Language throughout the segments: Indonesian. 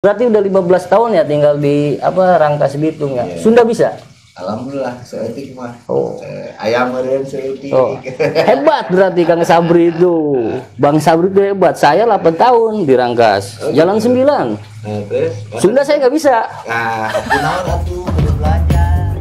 Berarti udah 15 tahun ya tinggal di Rangkas Bitung ya. Iya. Sunda bisa? Alhamdulillah, seetik mah. Oh. Ayam meren seetik. Oh. Hebat berarti Kang Sabri itu. Bang Sabri itu hebat. Saya 8 tahun di Rangkas. Jalan 9. Nah, terus? Sunda saya nggak bisa. Nah, kenal atuh kudu belajar.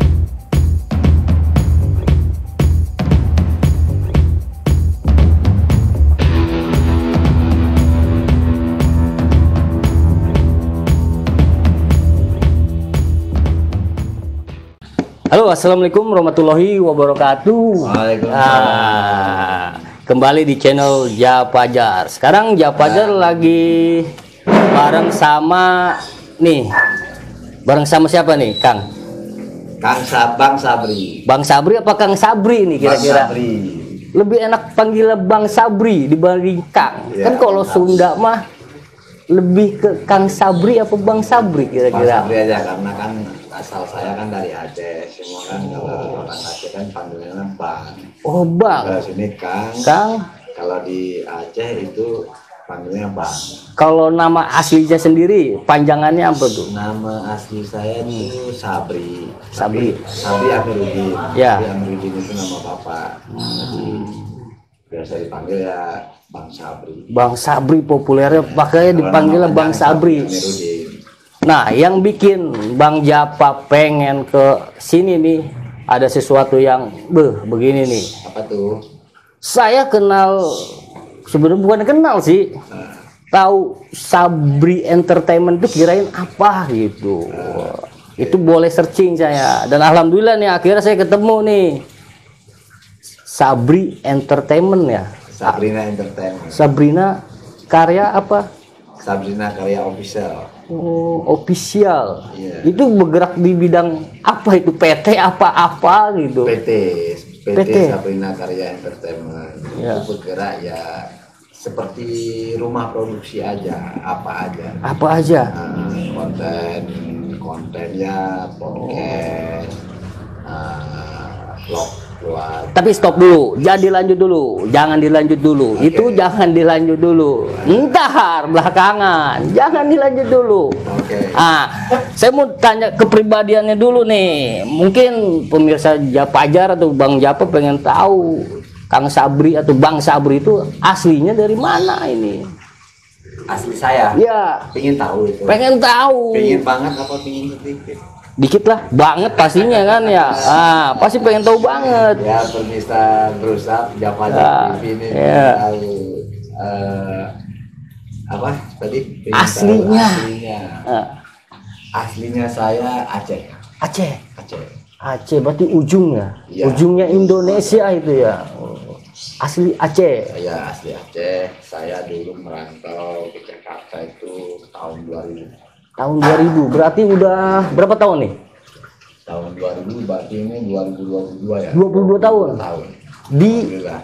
Halo, assalamualaikum warahmatullahi wabarakatuh. Waalaikumsalam. Kembali di channel Japajar. Sekarang Japajar lagi bareng sama bareng sama siapa nih, Kang? Bang Sabri. Bang Sabri apa Kang Sabri nih kira-kira? Bang Sabri. Lebih enak panggil Bang Sabri dibanding Kang. Ya, Kan kalau Sunda mah lebih ke Kang Sabri apa Bang Sabri Bang kira-kira? Sabri aja karena kan asal saya kan dari Aceh. Semua kan kalau orang Aceh kan panggilannya Bang. Oh, Bang. Kalau sini Kang. Kang. Kalau di Aceh itu panggilnya Bang. Kalau nama aslinya sendiri panjangannya apa tuh? Nama asli saya itu Sabri. Sabri. Sabri Amiruddin. Ya. Sabri Amiruddin itu nama bapak. Jadi biasa dipanggil ya Bang Sabri. Bang Sabri populernya makanya dipanggilnya Bang Sabri. Amiruddin. Nah, yang bikin Bang Japa pengen ke sini nih ada sesuatu yang begini nih. Apa tuh? Saya kenal, sebenarnya bukan kenal sih. Tahu Sabri Entertainment itu kirain apa gitu. Itu boleh searching saya. Dan alhamdulillah nih akhirnya saya ketemu nih. Sabri Entertainment ya. Sabrina Entertainment. Sabrina karya apa? Sabrina Karya Official. Oh, official. Iya. Itu bergerak di bidang apa itu? PT apa gitu? PT Sabrina Karya Entertainment. Ya. Itu bergerak ya seperti rumah produksi aja, apa aja. Apa aja? Kontennya podcast, vlog keluar. Tapi stop dulu, jangan dilanjut dulu, jangan dilanjut dulu. Oke. Itu jangan dilanjut dulu. Ntar belakangan, jangan dilanjut dulu. Oke. Saya mau tanya kepribadiannya dulu nih. Mungkin pemirsa Japajar atau Bang Japa pengen tahu Kang Sabri atau Bang Sabri itu aslinya dari mana ini? Asli saya. Ya, Pengen tahu itu. pengen tahu. Pengen banget apa pengen sedikit? Dikit lah, banget pastinya kan ya. Pasti pengen tahu banget. Ya, pemirsa berusaha Japajar TV ini ya. tahu apa tadi? Pengen Aslinya. tahu aslinya. Aslinya saya Aceh. Aceh. Aceh. Aceh berarti ujungnya. Ya. Ujungnya Indonesia itu ya. Asli Aceh. Saya asli Aceh. Saya dulu merantau ke Jakarta itu tahun 2000. Tahun 2000 berarti udah berapa tahun nih? Tahun 2000 berarti ini 2022 ya. 22 tahun. Di Alhamdulillah.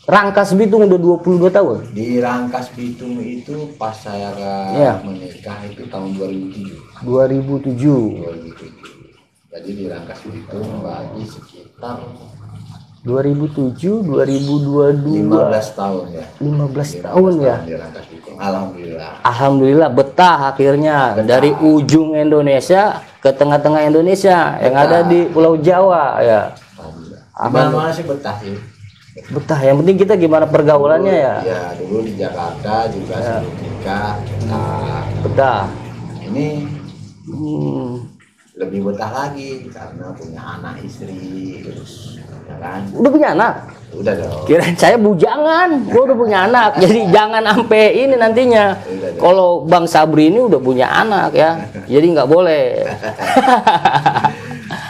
Rangkas Bitung udah 22 tahun. Di Rangkas Bitung itu pas saya Ya. menikah itu tahun 2007. 2007. 2007. Jadi di Rangkas Bitung bagi sekitar 2007 2022 15 tahun ya. 15 tahun ya. Di Rangkas Bitung. Alhamdulillah. Alhamdulillah betah akhirnya dari ujung Indonesia ke tengah-tengah Indonesia yang Betah. ada di Pulau Jawa ya. Alhamdulillah. Alhamdulillah. Mana-mana sih betah sih. Betah, yang penting kita gimana pergaulannya ya. Ya dulu di Jakarta juga sebelum nikah. Nah, Betah. ini Hmm. lebih betah lagi karena punya anak istri terus ya kan. Udah punya anak? Udah dong. Kirain saya bujangan, gua udah punya anak. Jadi jangan sampai ini nantinya. Kalau Bang Sabri ini udah punya anak ya, jadi nggak boleh.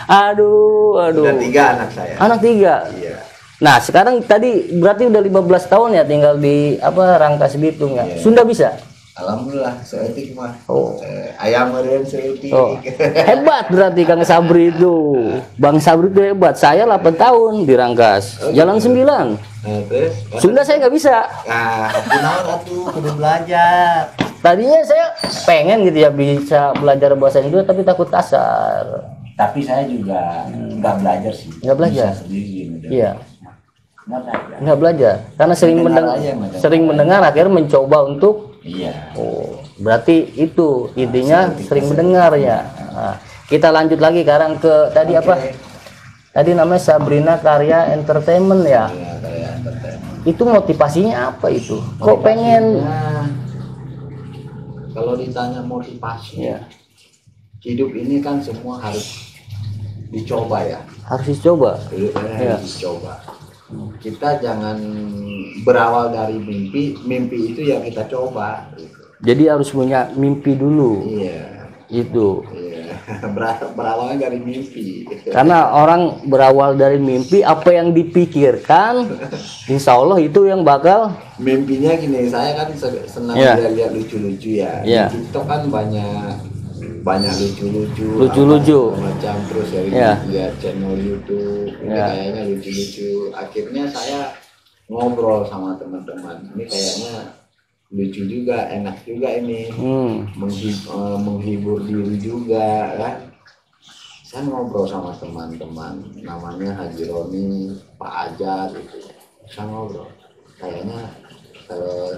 aduh. Udah 3 anak saya. Anak 3. Iya. Nah sekarang tadi berarti udah 15 tahun ya tinggal di Rangkas Bitung ya. Iya. Sunda bisa? Alhamdulillah seetik mah. Oh. Ayam meren seetik. Oh, hebat berarti Kang Sabri itu. Bang Sabri itu hebat. Saya 8 tahun di Rangkas. Jalan 9. Nah, terus? Sunda saya nggak bisa. Nah, kenal atuh kudu belajar. Tadinya saya pengen gitu ya bisa belajar bahasa Indonesia tapi takut kasar. Tapi saya juga nggak belajar sih. Nggak belajar? Bisa sendiri. Iya. Nggak belajar. Nggak belajar karena sering Mendengar mendengar, aja, Mas. sering mendengar akhirnya mencoba untuk Iya. Oh, berarti itu intinya sering mendengar ya. Nah, kita lanjut lagi sekarang ke tadi apa? Tadi namanya Sabrina Karya Entertainment ya. Iya, kayak entertainment. Itu motivasinya apa itu? Kok pengen? Motivasinya, kalau ditanya motivasi, Ya, hidup ini kan semua harus dicoba ya. harus dicoba. Hidup ini Ya. harus dicoba. Kita jangan berawal dari mimpi, mimpi itu ya kita coba. Gitu. Jadi harus punya mimpi dulu. Iya. Itu. Iya. Berawalnya dari mimpi. Karena orang berawal dari mimpi, apa yang dipikirkan, insya Allah itu yang bakal. Mimpinya gini, saya kan senang Iya. lihat lucu-lucu ya. Iya. Di TikTok kan banyak lucu-lucu, Lucu-lucu. apa macam, terus dari Iya. lihat channel YouTube ini Iya. kayaknya lucu-lucu. Akhirnya saya ngobrol sama teman-teman, ini kayaknya lucu juga, enak juga ini, menghibur diri juga kan. Saya ngobrol sama teman-teman, namanya Haji Roni, Pak Ajar gitu. Saya ngobrol, kayaknya kalau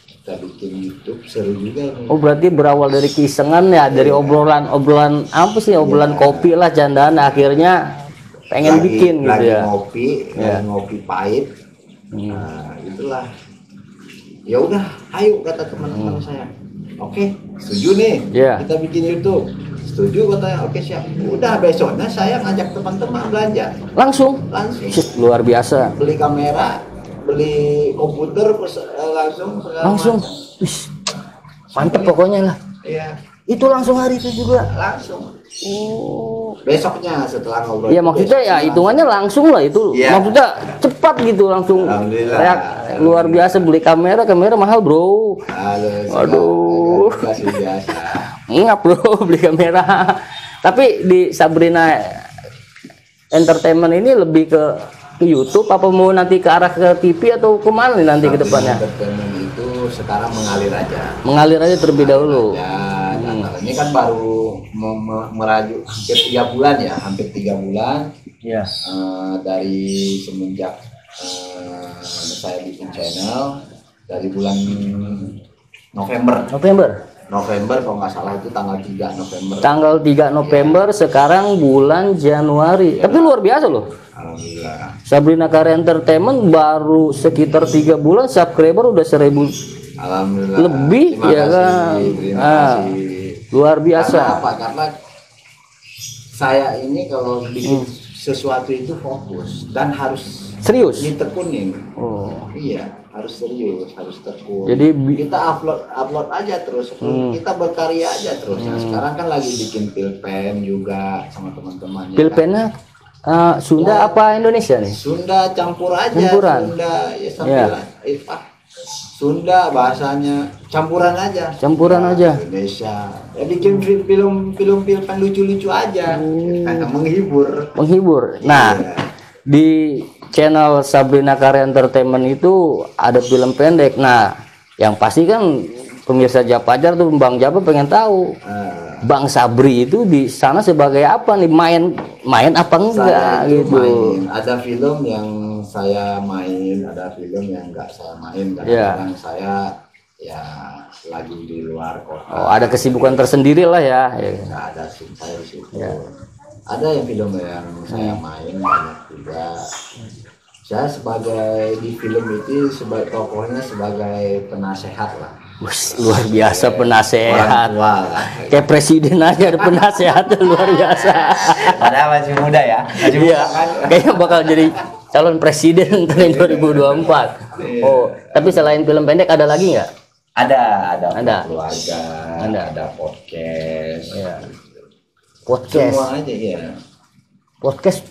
kita bikin YouTube seru juga nih. Oh, berarti berawal dari kisengan ya, dari obrolan apa sih, obrolan kopi lah, candaan, akhirnya pengen bikin gitu lagi ya. lagi ngopi pahit. Nah, itulah. Ya udah, ayo kata teman-teman saya. Oke, setuju nih. Iya. Kita bikin YouTube. Setuju katanya. Oke, siap. Udah, besoknya saya ngajak teman-teman belanja. Langsung. Langsung. Luar biasa. Beli kamera, beli komputer, langsung segala Langsung. macam. Wih, mantep pokoknya lah. Iya, Itu langsung hari itu juga. langsung. Oh. Besoknya setelah ngobrol. Ya maksudnya ya hitungannya langsung lah itu. Iya. Maksudnya cepat gitu langsung. Alhamdulillah. Luar biasa, beli kamera mahal, Bro. Aduh. Kasih biasa. Ngap, Bro, beli kamera. Tapi di Sabrina Entertainment ini lebih ke YouTube apa mau nanti ke arah ke TV atau kemana nih nanti ke depannya? Entertainment itu sekarang mengalir aja. Mengalir aja terlebih dahulu. Ini kan baru merajuk hampir 3 bulan ya, hampir 3 bulan. Ya. Dari semenjak saya bikin channel dari bulan November kalau nggak salah itu tanggal 3 November. Tanggal 3 November, sekarang bulan Januari. Tapi luar biasa loh. Alhamdulillah. Sabrina Karya Entertainment baru sekitar 3 bulan subscriber udah 1000 Alhamdulillah. lebih Terima ya kasih, kan. terima kasih. Luar biasa. Karena apa? Karena saya ini kalau bikin sesuatu itu fokus dan harus Serius. ditekunin. Oh. Iya, harus serius, harus tekun. Jadi kita upload aja terus, kita berkarya aja terus. Nah, sekarang kan lagi bikin pilpen juga sama teman-teman. pilpennya Sunda apa Indonesia nih? Sunda campur aja. Campuran. Sunda ya sambil Sunda bahasanya campuran aja. Campuran aja. Indonesia. Ya bikin film pilpen lucu-lucu aja. Menghibur. Nah, Iya. di channel Sabrina Karya Entertainment itu ada film pendek. Nah, yang pasti kan pemirsa Japajar tuh, Bang Japa pengen tahu Bang Sabri itu di sana sebagai apa nih, main apa enggak Saya itu gitu. main. Ada film yang saya main, ada film yang enggak saya main. Kadang-kadang saya ya lagi di luar kota. Oh, ada kesibukan tersendiri lah ya. Enggak ada sih saya di situ. Ada yang film yang saya main banyak juga. Saya sebagai di film itu sebagai tokohnya sebagai penasehat lah. Luar biasa, penasehat. Orang tua lah. Kayak presiden aja ada penasehat. Luar biasa. Padahal masih muda ya. Masih Iya, muda kan. kayaknya bakal jadi calon presiden tahun 2024. Oh, tapi selain film pendek ada lagi nggak? Ada keluarga, ada podcast. Iya. Podcast. Semua aja ya. Podcast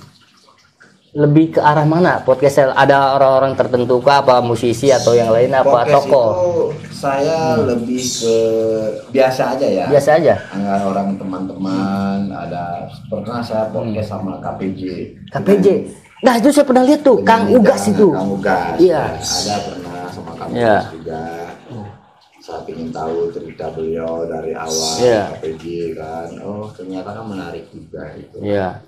lebih ke arah mana? Podcast ada orang-orang tertentu kah, apa musisi atau yang lain, apa Podcast tokoh? itu saya lebih ke biasa aja ya. Biasa aja. Orang teman-teman ada pernah saya podcast sama KPJ. KPJ. Nah, itu saya pernah lihat tuh, Kang Ugas itu. Kang Ugas. Iya. Ada pernah sama Kang Iya. Ugas juga. Saya ingin tahu cerita beliau dari awal KPJ kan. Oh, ternyata kan menarik juga itu. Iya.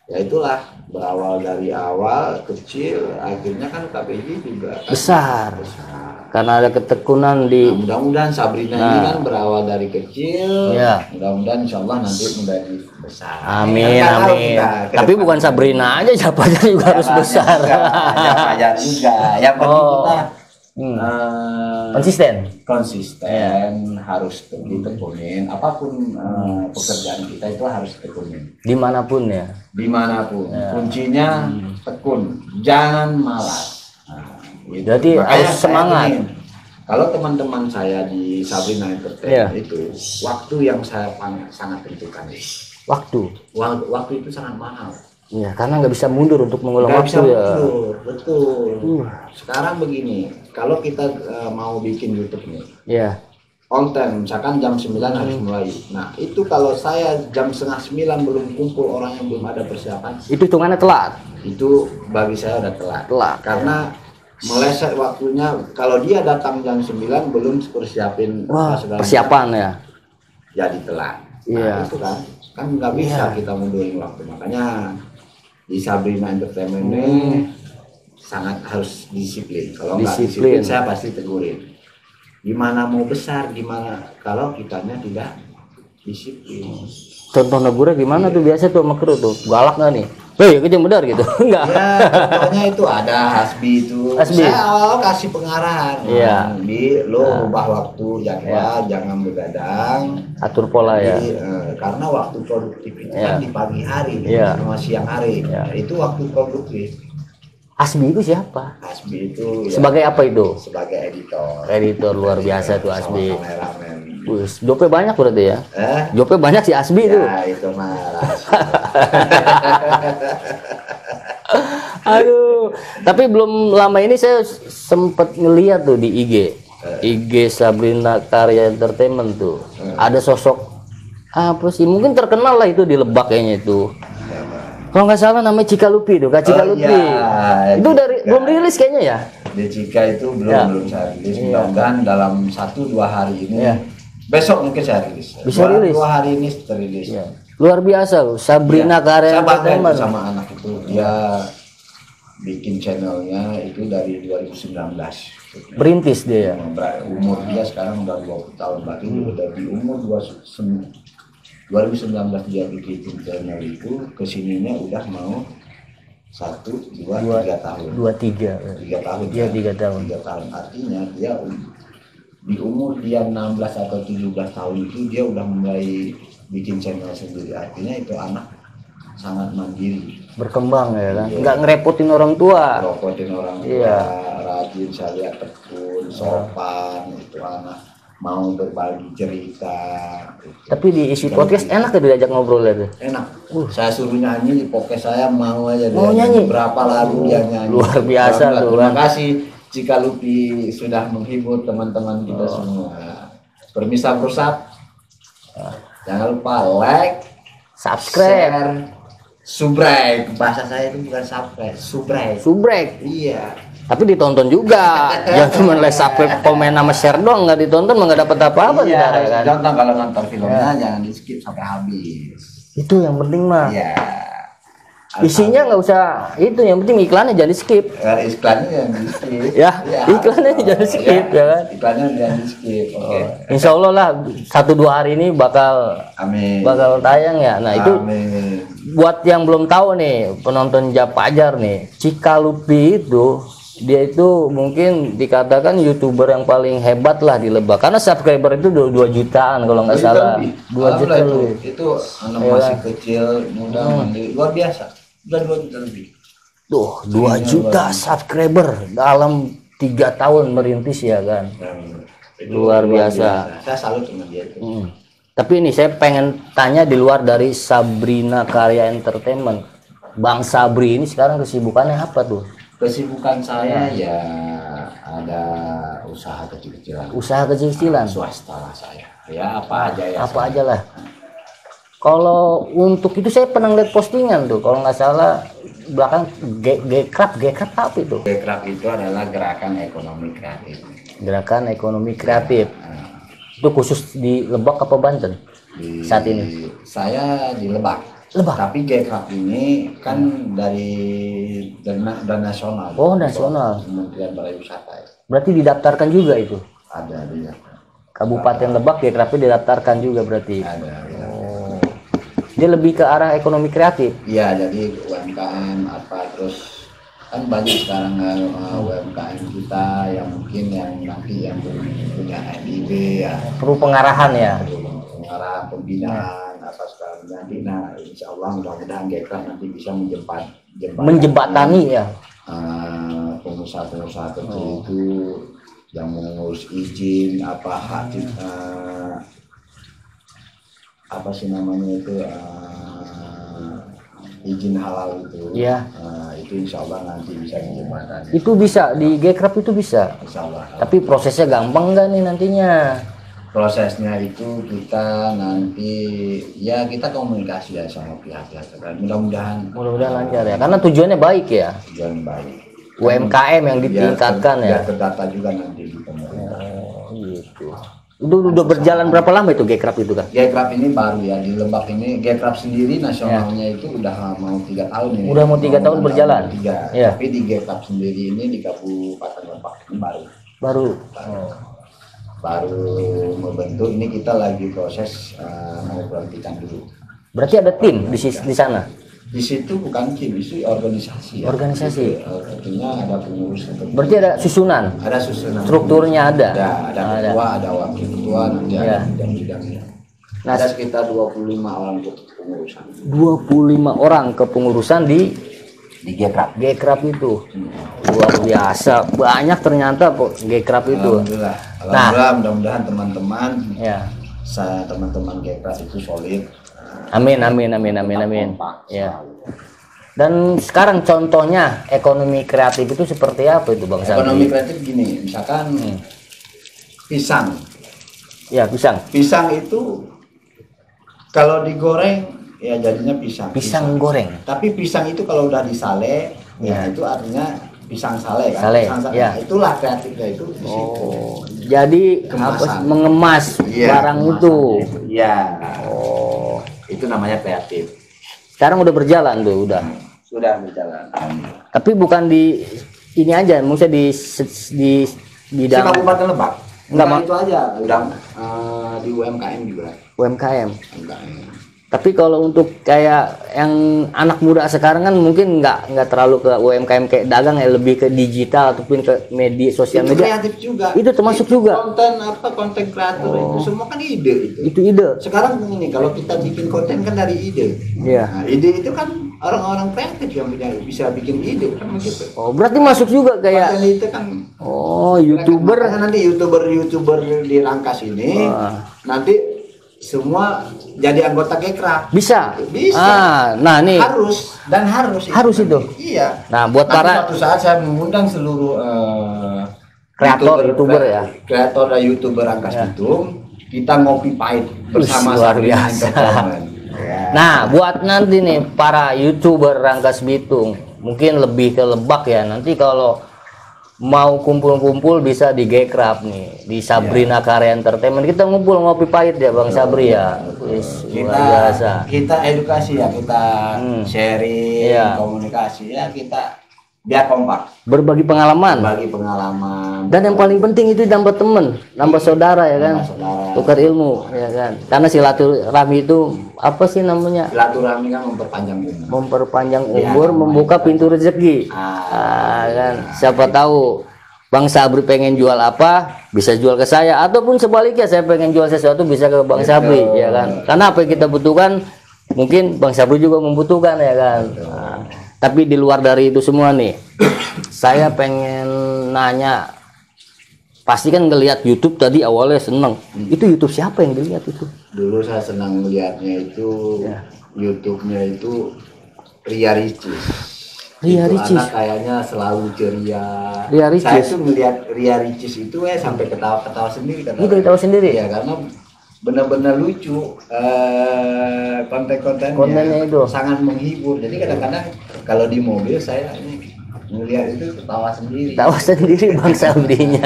Ya itulah, berawal dari awal kecil, akhirnya kan KPJ juga kan Besar. besar. karena ada ketekunan Nah, di mudah-mudahan Sabrina ini kan berawal dari kecil. Ya. Mudah-mudahan insya Allah nanti menjadi besar. amin Nggak tahu amin. kita ke Tapi depan. bukan Sabrina aja, siapa aja juga harus Jangan besar. Jangan juga. Yang penting Oh. kita Konsisten. konsisten, harus ditekunin. Apapun pekerjaan kita itu harus tekunin. Dimanapun ya. Dimanapun. Kuncinya tekun, jangan malas. Nah, gitu. Jadi Makanya harus saya semangat. ingin, kalau teman-teman saya di Sabrina Entertainment itu waktu yang saya sangat tentukan. Waktu. Waktu itu sangat mahal. Ya, karena nggak bisa mundur untuk mengulang Nggak waktu bisa ya. mundur, betul. Sekarang begini, kalau kita mau bikin YouTube nih, Ya. on time, misalkan jam 9 harus mulai. Nah, itu kalau saya jam setengah 9 belum kumpul orang yang belum ada persiapan, Itu hitungannya telat. itu bagi saya udah telat. Telat. Karena meleset waktunya, kalau dia datang jam 9 belum persiapin Wah, apa segala persiapan ya. macam, jadi telat. Iya. Nah, itu kan nggak bisa kita mundurin waktu. Makanya di Sabrina Entertainment ini sangat harus disiplin. Kalau nggak Disiplin. disiplin, saya pasti tegurin. Gimana mau besar, gimana kalau kitanya tidak disiplin. Contoh negura gimana tuh biasa tuh sama kru tuh, galak nggak nih? Hei, kerja benar gitu. Enggak. Ya, contohnya itu ada Hasbi itu. Hasbi. Saya awal kasih pengarahan. Iya. Di lo ubah waktu jadwal, jangan begadang. Atur pola ya. Jadi, karena waktu produktif itu Iya. kan di pagi hari Iya. sama siang hari. Iya. Nah, itu waktu produktif. Asbi itu siapa? Hasbi itu ya, Sebagai apa itu? sebagai editor. Editor luar biasa tuh Sama Asbi. kameramen. Wih, jope banyak berarti ya. Eh? Jope banyak si Asbi itu. Ya, itu mah rahasia. Aduh, tapi belum lama ini saya sempet ngeliat tuh di IG Sabrina Karya Entertainment tuh. Ada sosok apa sih? Mungkin terkenal lah itu di Lebak kayaknya itu. Kalau nggak salah namanya Cika Lupi tuh, Kak Cika Oh, Lupi. iya, Itu dari Cika. belum rilis kayaknya ya? Di Cika itu belum Ya. saya rilis. Iya. Mudah-mudahan dalam 1-2 hari ini. Iya. Besok mungkin saya rilis. Bisa Dua- rilis. 2 hari ini terilis. Ya. Luar biasa loh, Sabrina Iya. Karya Saya bangga itu Entertainment. sama anak itu. Dia bikin channelnya itu dari 2019. Berintis dia ya. Umur dia sekarang udah 20 tahun, berarti udah di umur 2019 dia bikin channel itu, kesininya udah mau 3 tahun. 23. 3 tahun. Iya, 3 tahun. 3 tahun. Artinya dia di umur dia 16 atau 17 tahun itu dia udah mulai bikin channel sendiri. Artinya itu anak sangat mandiri. Berkembang ya kan. Iya. Nggak ngerepotin orang tua. Rokotin orang tua, Iya. rajin, saya lihat tekun, sopan, itu anak mau berbagi cerita. Gitu. Tapi di isi podcast enak tuh diajak ngobrol ya tuh. Enak. Saya suruh nyanyi di podcast saya mau aja. Mau dia nyanyi? berapa lagu dia nyanyi. Luar biasa Bangga. tuh, Terima kan. kasih Cika Lupi sudah menghibur teman-teman kita semua. Permisa Prusap. Jangan lupa like, Subscribe. share, subrek. Bahasa saya itu bukan subscribe, subrek. Subrek. Iya. Tapi ditonton juga. Jangan cuma like, subscribe, komen sama share doang, nggak ditonton mah nggak dapat apa-apa Iya, saudara, kan. contoh kalau nonton filmnya jangan di skip sampai habis. Itu yang penting mah. Iya. Isinya nggak usah itu, yang penting iklannya jangan di skip. Iklannya jangan di skip. Ya, Iya, iklannya jangan di skip, ya kan? Iklannya jangan di skip. Oke. Insya Allah lah 1-2 hari ini bakal Amin. tayang ya. Nah itu Amin. buat yang belum tahu nih, penonton Japajar nih, Cika Lupi itu dia itu mungkin dikatakan YouTuber yang paling hebat lah di Lebak, karena subscriber itu 2 jutaan kalau nggak salah. 2 juta lebih. Itu anak Iya. masih kecil, muda, mandiri, luar biasa. Udah 2 juta lebih. Tuh 2 juta subscriber dalam 3 tahun merintis ya kan. Itu Luar biasa. Saya salut sama dia itu. Tapi ini saya pengen tanya di luar dari Sabrina Karya Entertainment, Bang Sabri ini sekarang kesibukannya apa tuh? Kesibukan saya ya ada usaha kecil-kecilan. Usaha kecil-kecilan. Swasta lah saya. Ya apa aja ya. Apa aja lah. Kalau untuk itu saya pernah lihat postingan tuh, kalau nggak salah belakang Gekrap apa itu? Gekrap itu adalah gerakan ekonomi kreatif. Gerakan ekonomi kreatif. Nah, Itu khusus di Lebak apa Banten saat ini? Saya di Lebak. Lebak. Tapi Gekrap ini kan dari dana nasional. Oh, nasional. Kementerian Pariwisata. Ya. Berarti didaftarkan juga itu. Ada dia. Kabupaten Lebak Gekrapnya didaftarkan juga berarti. Ada. Ya. Oh. Dia lebih ke arah ekonomi kreatif. Iya, jadi UMKM apa terus kan banyak sekarang UMKM kita yang mungkin yang nanti yang punya NIB ya. Perlu pengarahan ya. Pengarahan pembinaan apa sekarang nanti. Nah, insya Allah mudah-mudahan Gekrap nanti bisa menjembatani ya. Pengusaha-pengusaha kecil itu yang mengurus izin apa hak apa sih namanya itu izin halal itu. Iya. Itu insya Allah nanti bisa dijembatani. Itu bisa di Gekrap itu bisa. Insya Allah. Tapi prosesnya gampang nggak nih nantinya? Prosesnya itu kita nanti ya kita komunikasi ya sama pihak-pihak terkait. Mudah-mudahan Lancar ya. Karena tujuannya baik ya. Tujuan baik. UMKM yang ditingkatkan ya. Biar terdata juga nanti di pemerintah. Gitu. Udah berjalan berapa lama itu Gekrap itu kan? Gekrap ini baru ya di Lebak ini. Gekrap sendiri nasionalnya itu udah mau 3 tahun ini. Udah mau 3 tahun berjalan. Ya. Tapi di Gekrap sendiri ini di Kabupaten Lebak ini baru membentuk. Ini kita lagi proses mengimplementasikan dulu. Berarti ada tim di sana? Di situ bukan tim, itu organisasi. Ya. Organisasi. Artinya ada pengurus. Berarti ada susunan. Ada susunan. Strukturnya ada. Ada ketua, ada wakil ketua, nanti ada bidang-bidangnya. Nah, ada sekitar 25 orang kepengurusan. 25 orang kepengurusan di Gekrap. Gekrap itu. Luar biasa, banyak ternyata Gekrap itu. Alhamdulillah, mudah-mudahan teman-teman teman-teman Gekrap itu solid. Amin. Ya. Dan sekarang contohnya ekonomi kreatif itu seperti apa itu Bang Sabri? Ekonomi kreatif gini, misalkan pisang. Ya, pisang. Pisang itu kalau digoreng ya jadinya pisang goreng. Tapi pisang itu kalau udah disale ya itu artinya pisang sale kan. Ya. Nah, itulah kreatifnya itu di situ. Jadi mengemas barang itu. Iya. Itu namanya kreatif. Sekarang udah berjalan tuh, Sudah berjalan. Tapi bukan di ini aja, maksudnya di bidang Kabupaten Lebak. Enggak itu aja, udah di UMKM juga. UMKM. Tapi kalau untuk kayak yang anak muda sekarang kan mungkin nggak terlalu ke UMKM kayak dagang ya, lebih ke digital ataupun ke media sosial media. Kreatif juga. Itu termasuk juga. Konten kreator itu semua kan ide itu. Itu ide. Sekarang ini kalau kita bikin konten kan dari ide. Iya. Nah, ide itu kan orang-orang kreatif yang bisa bikin ide kan begitu. Oh, berarti masuk juga kayak konten itu kan. YouTuber. Nanti YouTuber di Rangkas ini nanti semua jadi anggota Gekrap. Bisa. Nah nih harus itu. Iya. Nah, buat para suatu saat saya mengundang seluruh YouTuber ya. Kreator dan YouTuber Rangkas Bitung, kita ngopi pahit bersama luar biasa. Nah, buat nanti nih para YouTuber Rangkas Bitung, mungkin lebih ke Lebak ya. Nanti kalau mau kumpul-kumpul bisa di Gekrap nih, di Sabrina Karya Entertainment. Kita ngumpul ngopi pahit ya Bang Sabri ya. Kita edukasi ya, kita sharing, komunikasi ya, kita biar kompak. Berbagi pengalaman. Dan yang paling penting itu nambah temen, nambah saudara ya kan. Tukar ilmu ya kan. Karena silaturahmi itu apa sih namanya? Silaturahmi kan memperpanjang umur, membuka pintu rezeki. Kan. Siapa tahu Bang Sabri pengen jual apa, bisa jual ke saya, ataupun sebaliknya saya pengen jual sesuatu bisa ke Bang Sabri ya kan. Karena apa yang kita butuhkan mungkin Bang Sabri juga membutuhkan ya kan. Tapi di luar dari itu semua nih, saya pengen nanya, pasti kan ngelihat YouTube tadi awalnya seneng. Itu YouTube siapa yang dilihat itu? Dulu saya senang melihatnya itu YouTube-nya itu Ria Ricis. Anak kayaknya selalu ceria. Saya tuh melihat Ria Ricis itu sampai ketawa-ketawa sendiri. Ketawa sendiri? Ya karena benar-benar lucu, kontennya itu sangat menghibur. Jadi kadang-kadang kalau di mobil saya ini melihat itu ketawa sendiri Bang Sabrinya.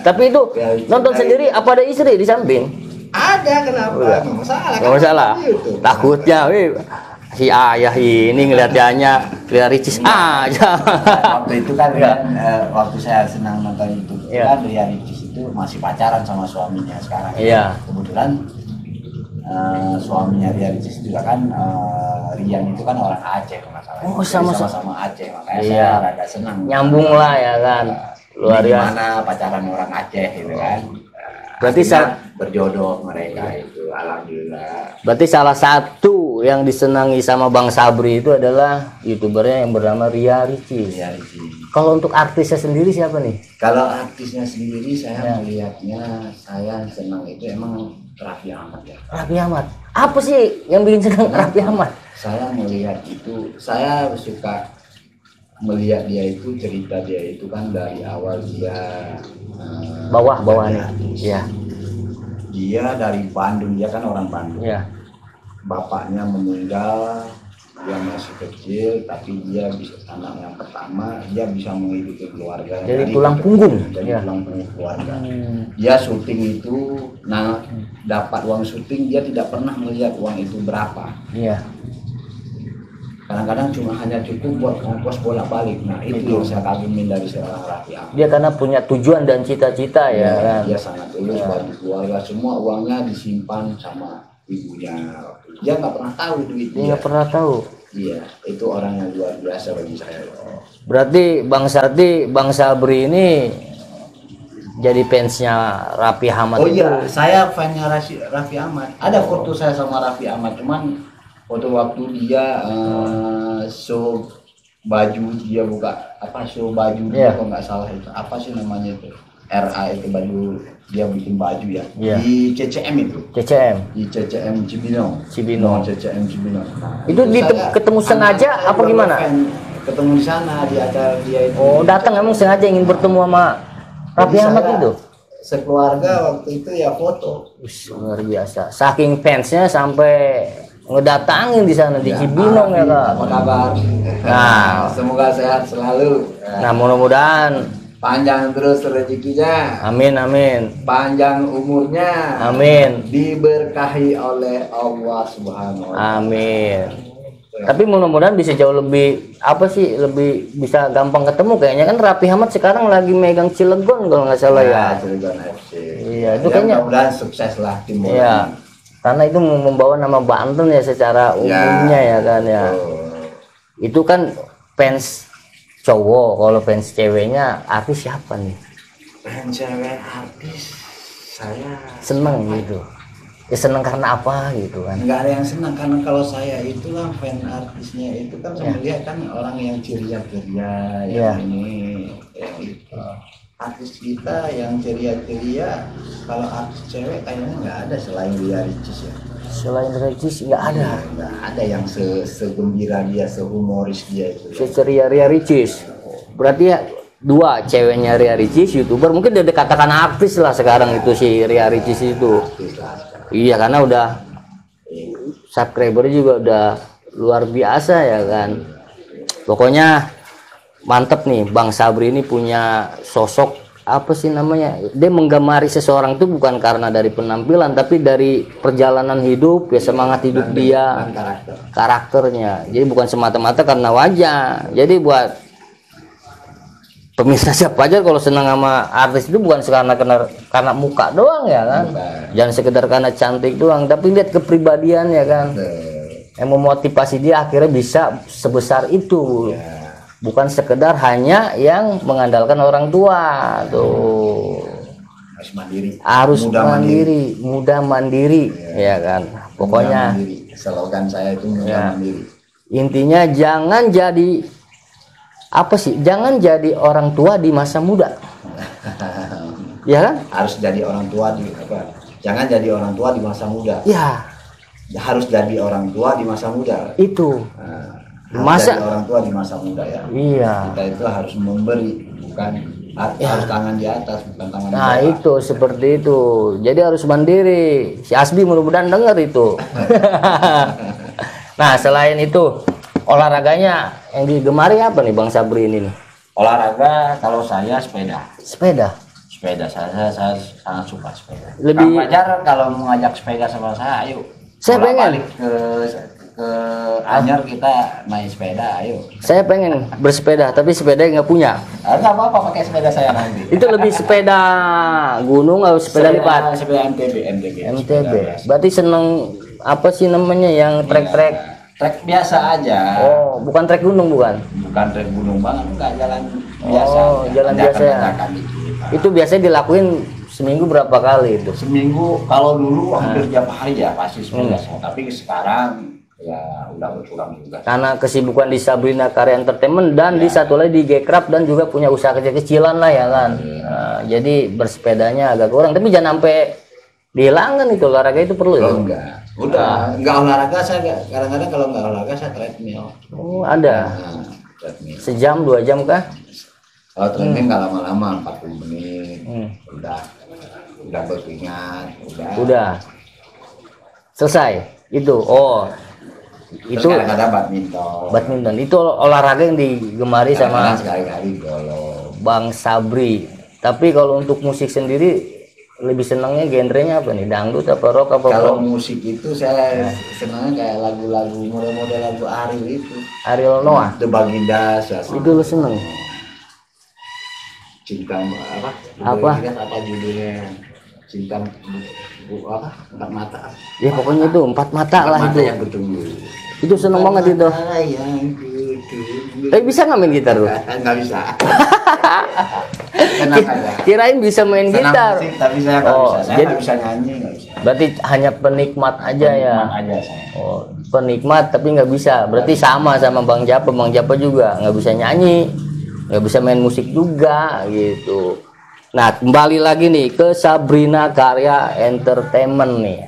Tapi itu nonton sendiri apa ada istri di samping? Ada, kenapa? Nggak masalah. Takutnya si ayah ini ngeliatnya Ria Ricis aja. Waktu itu kan waktu saya senang nonton YouTube kan Ria Ricis itu masih pacaran sama suaminya sekarang. Iya. Kebetulan suaminya Ria Ricis juga kan Rian itu kan orang Aceh masalahnya. Oh, sama-sama Aceh, makanya saya rada senang. Nyambung lah ya kan. Luar biasa. Gimana pacaran orang Aceh gitu kan. Berarti berjodoh mereka itu, alhamdulillah. Berarti salah satu yang disenangi sama Bang Sabri itu adalah YouTubernya yang bernama Ria Ricis. Kalau untuk artisnya sendiri siapa nih? Kalau artisnya sendiri saya melihatnya, saya senang itu emang Raffi Ahmad ya. Raffi Ahmad. Apa sih yang bikin senang Raffi Ahmad? Saya melihat itu, saya suka melihat dia itu, cerita dia itu kan dari awal dia bawah nih. Iya. Dia dari Bandung, dia kan orang Bandung. Iya. Bapaknya meninggal, dia masih kecil, tapi dia bisa anak yang pertama, dia bisa menghidupi keluarga. Jadi tulang punggung. Jadi tulang punggung keluarga. Dia syuting itu, dapat uang syuting, dia tidak pernah melihat uang itu berapa. Iya. Kadang-kadang cuma hanya cukup buat ongkos bolak-balik. Nah itu yang saya kagumin dari seorang Raffi Ahmad. Dia karena punya tujuan dan cita-cita ya kan. Dia sangat tulus bagi keluarga, semua uangnya disimpan sama ibunya. Dia nggak pernah tahu duit dia. Nggak pernah tahu. Iya, itu orang yang luar biasa bagi saya. Berarti Bang Sabri ini jadi fansnya Raffi Ahmad. Oh iya, saya fansnya Raffi Ahmad. Ada foto saya sama Raffi Ahmad, cuman foto waktu dia show baju, dia buka apa show baju dia kalau nggak salah itu apa sih namanya itu RA itu baju dia bikin baju ya di CCM itu di CCM Cibinong. CCM Cibinong. Nah, itu ketemu sengaja apa gimana? Ketemu di sana di acara dia itu. Oh, datang emang sengaja ingin bertemu sama Raffi Ahmad itu. Sekeluarga waktu itu ya foto. Luar biasa. Saking fansnya sampai ngedatangin di sana di Cibinong ya Kak. Apa kabar? Nah, semoga sehat selalu. Nah, mudah-mudahan panjang terus rezekinya. Amin amin. Panjang umurnya. Amin. Diberkahi oleh Allah Subhanahu wa taala. Amin. Tapi mudah-mudahan bisa jauh lebih lebih bisa gampang ketemu kayaknya kan. Raffi Ahmad sekarang lagi megang Cilegon kalau nggak salah ya. Cilegon FC. Iya, itu kayaknya mudah-mudahan sukses lah tim bola. Iya. Karena itu membawa nama Banten ya secara umumnya ya kan ya. Itu kan fans cowok, kalau fans ceweknya artis siapa nih? Fans cewek artis saya seneng gitu. Ya seneng karena apa gitu kan? Nggak ada yang senang karena kalau saya itulah fan artisnya itu kan saya melihat kan orang yang ceria-ceria yang ini yang itu. Artis kita yang ceria-ceria, kalau artis cewek kayaknya nggak ada selain Ria Ricis ya. Selain Ricis nggak ada. Nggak ada yang segembira dia, sehumoris dia itu. Seceria Ria Ricis. Berarti ya dua ceweknya Ria Ricis, YouTuber mungkin udah dikatakan artis lah sekarang itu si Ria Ricis itu. Iya karena udah subscriber juga udah luar biasa ya kan. Pokoknya mantep nih Bang Sabri ini punya sosok apa sih namanya, dia menggemari seseorang itu bukan karena dari penampilan tapi dari perjalanan hidup ya, semangat hidup dia, karakternya. Jadi bukan semata-mata karena wajah. Jadi buat pemirsa siapa aja kalau senang sama artis itu bukan karena muka doang ya kan, jangan sekedar karena cantik doang tapi lihat kepribadian ya kan, yang memotivasi dia akhirnya bisa sebesar itu. Bukan sekedar hanya yang mengandalkan orang tua tuh. Harus mandiri. Harus mudah mandiri ya kan. Pokoknya slogan saya itu mudah mandiri. Intinya jangan jadi jangan jadi orang tua di masa muda. Ya kan? Harus jadi orang tua di Jangan jadi orang tua di masa muda. Ya. Harus jadi orang tua di masa muda. Itu. Masa orang tua di masa muda ya. Iya. Kita itu harus memberi, bukan harus tangan di atas, bukan tangan di bawah. Nah itu seperti itu. Jadi harus mandiri. Si Asbi mudah-mudahan dengar itu. Nah selain itu olahraganya yang digemari apa nih Bang Sabri ini nih? Olahraga kalau saya sepeda. Sepeda Saya sangat suka sepeda. Lebih Kang Fajar kalau mau ngajak sepeda sama saya, ayo. Saya pengen balik ke ke Anyer kita naik sepeda, ayo. Saya pengen bersepeda, tapi sepeda nggak punya. Nggak apa-apa pakai sepeda saya nanti. Itu lebih sepeda gunung atau sepeda lipat? Sepeda MTB. Berarti seneng apa sih namanya yang trek-trek? Trek biasa aja. Oh, bukan trek gunung bukan? Bukan trek gunung banget, enggak, jalan biasa. Oh, jalan biasa ya. Itu biasanya dilakuin seminggu berapa kali itu? Seminggu kalau dulu hampir tiap hari ya pasti sepeda. Tapi sekarang ya udah berkurang juga. Karena kesibukan di Sabrina Karya Entertainment dan di satu lagi di Gekrap dan juga punya usaha kecil-kecilan lah ya kan. Nah, jadi bersepedanya agak kurang, tapi jangan sampai dihilangkan itu, olahraga itu perlu ya? Enggak. Udah, enggak olahraga saya kadang-kadang kalau enggak olahraga saya treadmill. Oh, ada. Nah, treadmill. Sejam 2 jam kah? Kalau treadmill enggak lama-lama, 40 menit. Udah berkeringat, Udah. Selesai. Itu. Oh. Terus Itu kadang-kadang badminton. badminton. Itu olahraga yang digemari sama Sekali-kali golf. Bang Sabri. Tapi kalau untuk musik sendiri lebih senangnya genrenya apa nih? Dangdut apa rock apa Kalau pop? musik itu saya senangnya kayak lagu-lagu model-model lagu Ariel itu. Ariel Noah. The Baginda, Itu lu seneng. Cinta apa? Apa? Apa judulnya? Cinta apa? Empat mata. Ya pokoknya itu 4 mata lah Mata itu. yang bertunggu. Itu seneng banget itu. Mata yang bertunggu. Tapi bisa nggak main gitar lu? Nggak bisa. Tenang aja. Kirain bisa main Senang gitar. musik, tapi saya nggak Oh, bisa. Saya jadi- nggak bisa nyanyi, nggak bisa. Berarti hanya penikmat aja ya. Penikmat aja saya. Oh, penikmat tapi nggak bisa. Berarti sama Bang Japa. Bang Japa juga nggak bisa nyanyi, nggak bisa main musik juga gitu. Nah, kembali lagi nih ke Sabrina Karya Entertainment nih.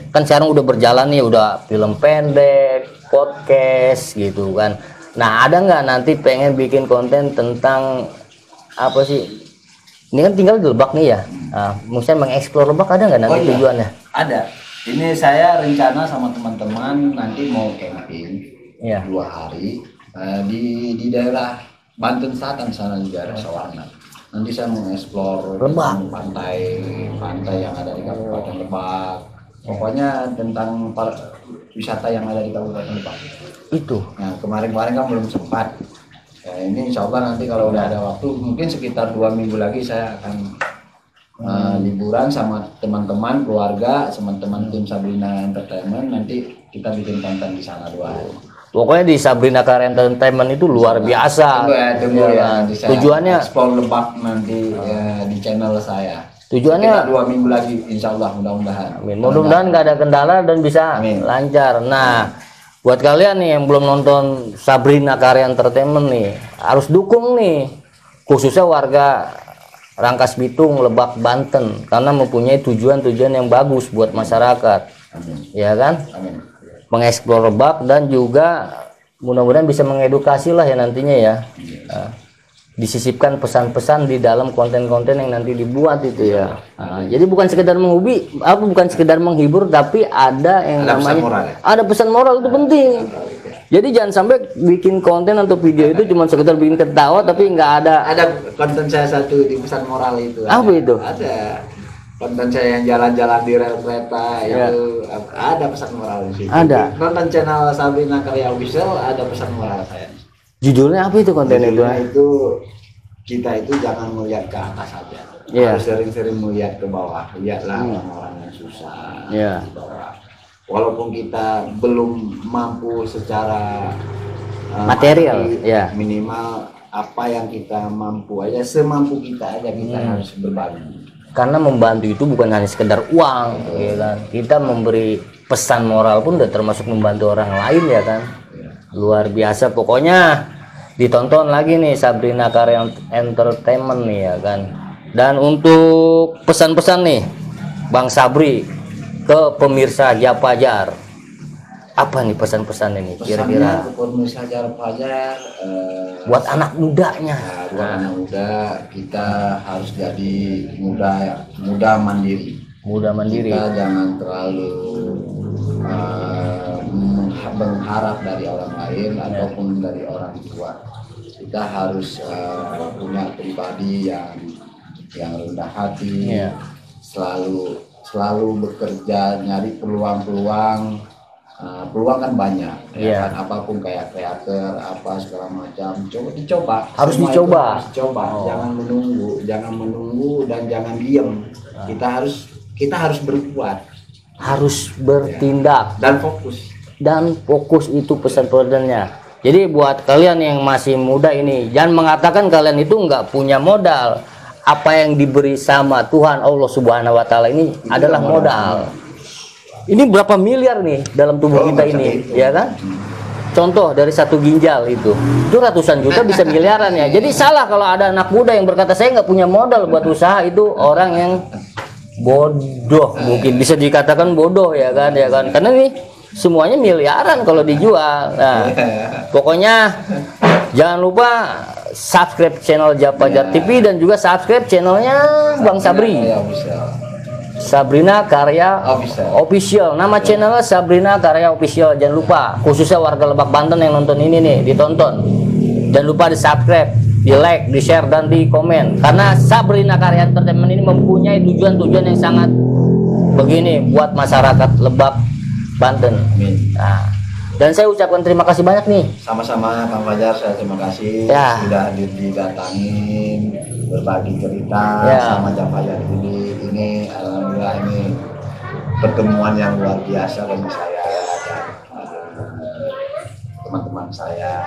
Kan sekarang udah berjalan nih, udah film pendek, podcast gitu kan. Nah, ada nggak nanti pengen bikin konten tentang apa sih? Ini kan tinggal di Lebak nih ya. Nah, misalnya mengeksplor Lebak ada nggak nanti Oh, iya. tujuannya? Ada. Ini saya rencana sama teman-teman nanti mau camping Iya. 2 hari di daerah Banten Selatan sana, di daerah Sawarna. Nanti saya mau eksplor Lebak. pantai yang ada di Kabupaten Lebak. Pokoknya tentang wisata yang ada di Kabupaten Lebak. Itu. Nah, kemarin-kemarin kan belum sempat. Ya, ini insya Allah nanti kalau udah ada waktu, mungkin sekitar 2 minggu lagi saya akan liburan sama teman-teman, keluarga, teman-teman tim Sabrina Entertainment. Nanti kita bikin konten di sana 2 hari. Pokoknya di Sabrina Karya Entertainment itu luar biasa. Tunggu ya, kan? nanti saya Tujuannya explore Lebak nanti di channel saya. Tujuannya- Sekitar 2 minggu lagi, insya Allah, mudah-mudahan. Amin. Mudah-mudahan nggak ada kendala dan bisa Amin. lancar. Nah, buat kalian nih yang belum nonton Sabrina Karya Entertainment nih, harus dukung nih, khususnya warga Rangkas Bitung, Lebak, Banten, karena mempunyai tujuan-tujuan yang bagus buat masyarakat, Amin. ya kan? Amin. Mengeksplor Lebak dan juga mudah-mudahan bisa mengedukasi lah ya nantinya ya. Nah, disisipkan pesan-pesan di dalam konten-konten yang nanti dibuat itu ya. Nah, jadi bukan sekedar bukan sekedar menghibur, tapi ada yang Ada pesan namanya moral ya? ada pesan moral, itu penting. Jadi jangan sampai bikin konten atau video itu cuma sekedar bikin ketawa tapi nggak ada. Ada konten saya satu di pesan moral itu. Apa itu? Ada konten saya yang jalan-jalan di rel kereta Ya. itu ada pesan moral di situ. Ada. Konten channel Sabrina Karya Official ada pesan moral saya. Judulnya apa itu konten itu? Judulnya itu kita itu jangan melihat ke atas saja. Iya. Harus sering-sering melihat ke bawah. Lihatlah orang-orang yang susah Iya. di bawah. Walaupun kita belum mampu secara Material, materi, ya. minimal apa yang kita mampu aja, semampu kita aja kita harus berbagi. Karena membantu itu bukan hanya sekedar uang, ya kan? Kita memberi pesan moral pun udah termasuk membantu orang lain ya kan? Luar biasa. Pokoknya ditonton lagi nih Sabrina Karya Entertainment nih ya kan. Dan untuk pesan-pesan nih Bang Sabri ke pemirsa Japajar, apa nih pesan-pesan ini kira-kira Pesannya ke pemirsa Jar Fajar, buat anak mudanya? nah, buat anak muda kita harus jadi muda mandiri. Muda mandiri. Kita jangan terlalu mengharap dari orang lain ataupun dari orang tua. Kita harus punya pribadi yang rendah hati, Iya. selalu bekerja, nyari peluang-peluang peluang kan banyak, Iya. ya kan, apapun kayak kreator apa segala macam, dicoba. Harus Semua dicoba. itu harus dicoba. Jangan menunggu dan jangan diem. Kita harus berbuat, Harus bertindak dan fokus. dan fokus, itu pesan pesannya. Jadi buat kalian yang masih muda ini, jangan mengatakan kalian itu nggak punya modal. Apa yang diberi sama Tuhan Allah Subhanahu wa Ta'ala ini adalah modal. Ini berapa miliar nih dalam tubuh kita ini, ya kan? Contoh dari satu ginjal itu ratusan juta bisa miliaran ya. Jadi salah kalau ada anak muda yang berkata saya nggak punya modal buat usaha, itu orang yang bodoh, mungkin bisa dikatakan bodoh, ya kan, ya kan? Karena nih semuanya miliaran kalau dijual. Nah, pokoknya jangan lupa subscribe channel Japajar TV dan juga subscribe channelnya Bang Sabri. Sabrina Karya Official. Nama channelnya Sabrina Karya Official. Jangan lupa, khususnya warga Lebak Banten yang nonton ini nih, ditonton. Jangan lupa di subscribe, di like, di share, dan di komen. Karena Sabrina Karya Entertainment ini mempunyai tujuan-tujuan yang sangat begini buat masyarakat Lebak Banten. Nah, dan saya ucapkan terima kasih banyak nih. Sama-sama Kang Fajar, saya terima kasih Ya. sudah didatangin berbagi cerita Ya. sama Japajar ini. Alhamdulillah ini pertemuan yang luar biasa bagi saya dan teman-teman saya.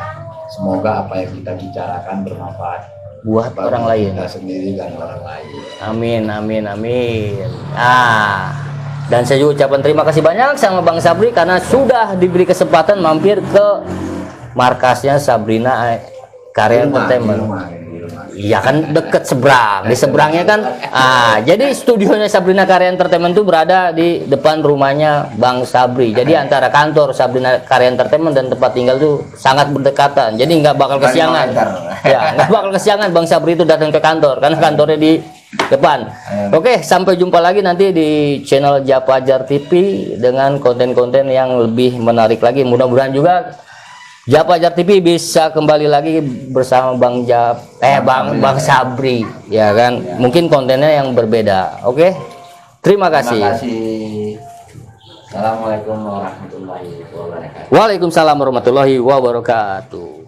Semoga apa yang kita bicarakan bermanfaat Buat bagi orang lain. kita sendiri dan orang lain. Amin, amin, amin. Dan saya juga ucapkan terima kasih banyak sama Bang Sabri karena sudah diberi kesempatan mampir ke markasnya Sabrina Karya Entertainment. Iya kan, deket seberang, di seberangnya kan. Jadi studionya Sabrina Karya Entertainment itu berada di depan rumahnya Bang Sabri. Jadi antara kantor Sabrina Karya Entertainment dan tempat tinggal itu sangat berdekatan. Jadi nggak bakal kesiangan. Ya, nggak bakal kesiangan Bang Sabri itu datang ke kantor karena kantornya di depan. Oke, sampai jumpa lagi nanti di channel Japajar TV dengan konten-konten yang lebih menarik lagi. Mudah-mudahan juga Japajar TV bisa kembali lagi bersama Bang Bang Sabri, ya kan? Mungkin kontennya yang berbeda. Oke. Terima kasih. Terima kasih. Assalamualaikum warahmatullahi wabarakatuh. Waalaikumsalam warahmatullahi wabarakatuh.